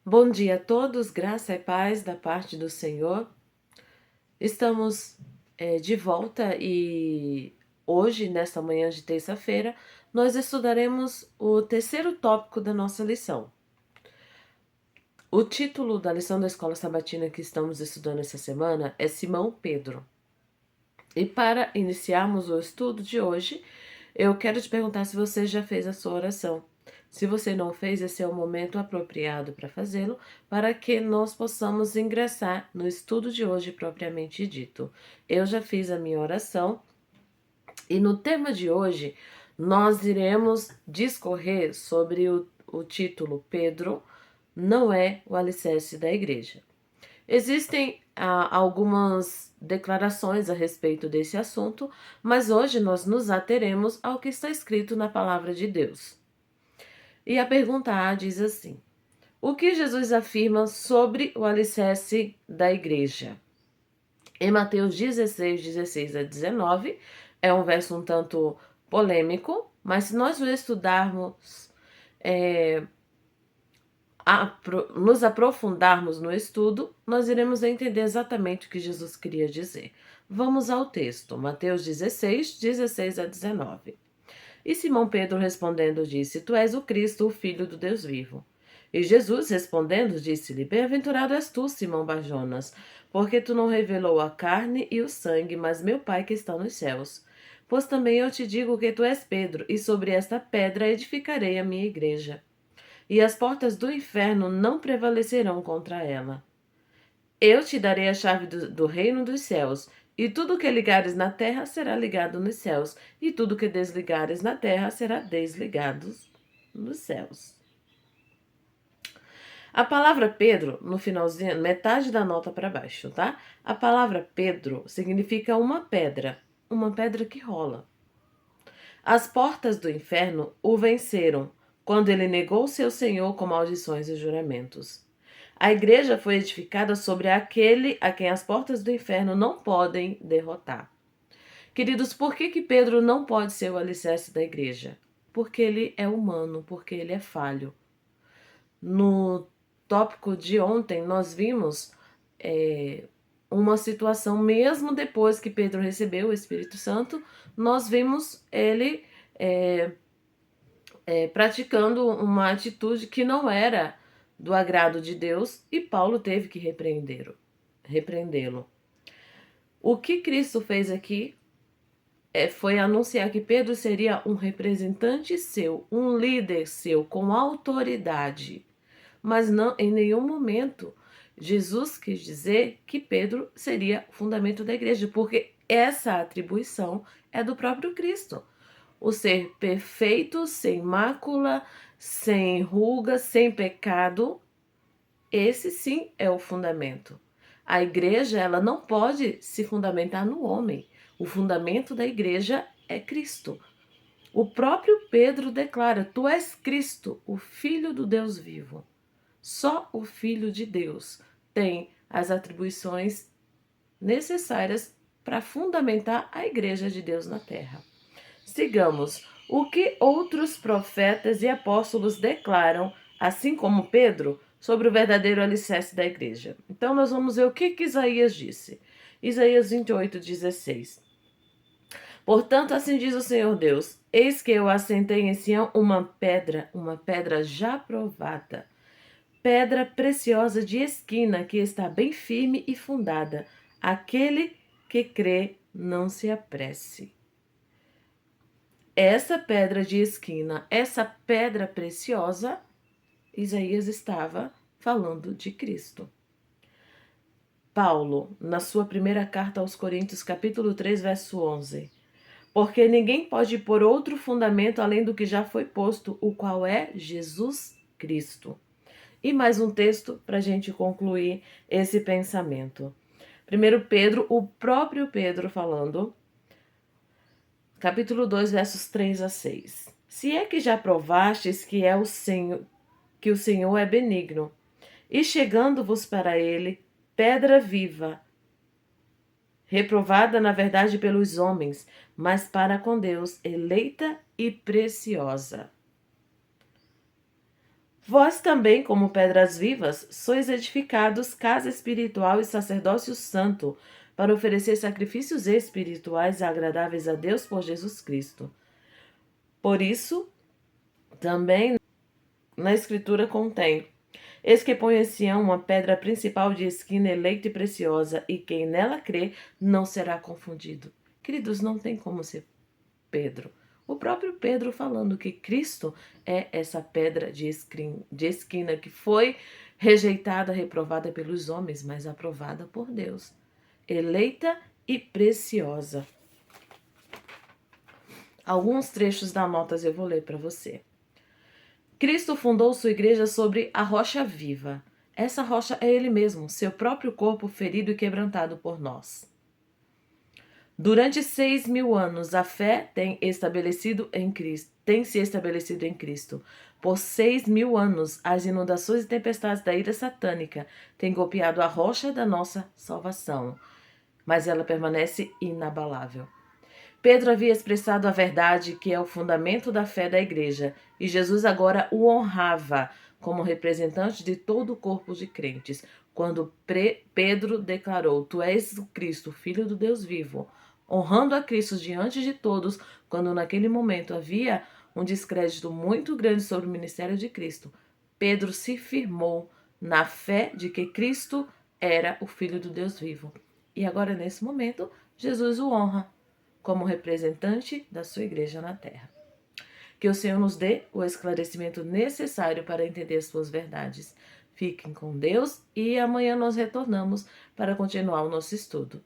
Bom dia a todos, graça e paz da parte do Senhor. Estamos de volta e hoje, nesta manhã de terça-feira, nós estudaremos o terceiro tópico da nossa lição. O título da lição da Escola Sabatina que estamos estudando essa semana é Simão Pedro. E para iniciarmos o estudo de hoje, eu quero te perguntar se você já fez a sua oração. Se você não fez, esse é o momento apropriado para fazê-lo, para que nós possamos ingressar no estudo de hoje propriamente dito. Eu já fiz a minha oração e no tema de hoje nós iremos discorrer sobre o título Pedro não é o alicerce da igreja. Existem algumas declarações a respeito desse assunto, mas hoje nós nos ateremos ao que está escrito na palavra de Deus. E a pergunta A diz assim: o que Jesus afirma sobre o alicerce da igreja? Em Mateus 16 a 19, é um verso um tanto polêmico, mas se nós o estudarmos, nos aprofundarmos no estudo, nós iremos entender exatamente o que Jesus queria dizer. Vamos ao texto, Mateus 16 a 19. E Simão Pedro respondendo disse: Tu és o Cristo, o Filho do Deus vivo. E Jesus respondendo disse-lhe: Bem-aventurado és tu, Simão Barjonas, porque tu não revelou a carne e o sangue, mas meu Pai que está nos céus. Pois também eu te digo que tu és Pedro, e sobre esta pedra edificarei a minha igreja. E as portas do inferno não prevalecerão contra ela. Eu te darei a chave do reino dos céus, e tudo que ligares na terra será ligado nos céus, e tudo que desligares na terra será desligado nos céus. A palavra Pedro, no finalzinho, metade da nota para baixo, tá? A palavra Pedro significa uma pedra que rola. As portas do inferno o venceram quando ele negou seu Senhor com maldições e juramentos. A igreja foi edificada sobre aquele a quem as portas do inferno não podem derrotar. Queridos, por que Pedro não pode ser o alicerce da igreja? Porque ele é humano, porque ele é falho. No tópico de ontem, nós vimos uma situação, mesmo depois que Pedro recebeu o Espírito Santo, nós vimos ele praticando uma atitude que não era do agrado de Deus e Paulo teve que repreendê-lo. O que Cristo fez aqui foi anunciar que Pedro seria um representante seu, um líder seu, com autoridade. Mas não, em nenhum momento Jesus quis dizer que Pedro seria o fundamento da igreja, porque essa atribuição é do próprio Cristo. O ser perfeito, sem mácula, sem ruga, sem pecado, esse sim é o fundamento. A igreja, ela não pode se fundamentar no homem. O fundamento da igreja é Cristo. O próprio Pedro declara: Tu és Cristo, o Filho do Deus vivo. Só o Filho de Deus tem as atribuições necessárias para fundamentar a igreja de Deus na terra. Sigamos. O que outros profetas e apóstolos declaram, assim como Pedro, sobre o verdadeiro alicerce da igreja? Então, nós vamos ver o que Isaías disse. Isaías 28:16. Portanto, assim diz o Senhor Deus: Eis que eu assentei em Sião uma pedra já provada, pedra preciosa de esquina, que está bem firme e fundada. Aquele que crê, não se apresse. Essa pedra de esquina, essa pedra preciosa, Isaías estava falando de Cristo. Paulo, na sua primeira carta aos Coríntios, capítulo 3, verso 11. Porque ninguém pode pôr outro fundamento além do que já foi posto, o qual é Jesus Cristo. E mais um texto para a gente concluir esse pensamento. 1 Pedro, o próprio Pedro falando, capítulo 2, versos 3 a 6. Se é que já provastes que o Senhor é benigno, e chegando-vos para ele, pedra viva, reprovada na verdade pelos homens, mas para com Deus eleita e preciosa. Vós também, como pedras vivas, sois edificados casa espiritual e sacerdócio santo, para oferecer sacrifícios espirituais agradáveis a Deus por Jesus Cristo. Por isso, também na Escritura contém: eis que põe em Sião uma pedra principal de esquina eleita e preciosa, e quem nela crê não será confundido. Queridos, não tem como ser Pedro. O próprio Pedro falando que Cristo é essa pedra de esquina que foi rejeitada, reprovada pelos homens, mas aprovada por Deus, eleita e preciosa. Alguns trechos da notas eu vou ler para você. Cristo fundou sua igreja sobre a rocha viva. Essa rocha é ele mesmo, seu próprio corpo ferido e quebrantado por nós. Durante 6.000 anos, a fé tem se estabelecido em Cristo. Por 6.000 anos, as inundações e tempestades da ira satânica têm golpeado a rocha da nossa salvação, mas ela permanece inabalável. Pedro havia expressado a verdade que é o fundamento da fé da igreja, e Jesus agora o honrava como representante de todo o corpo de crentes, quando Pedro declarou: Tu és o Cristo, Filho do Deus vivo, honrando a Cristo diante de todos, quando naquele momento havia um descrédito muito grande sobre o ministério de Cristo. Pedro se firmou na fé de que Cristo era o Filho do Deus vivo. E agora, nesse momento, Jesus o honra como representante da sua igreja na terra. Que o Senhor nos dê o esclarecimento necessário para entender as suas verdades. Fiquem com Deus e amanhã nós retornamos para continuar o nosso estudo.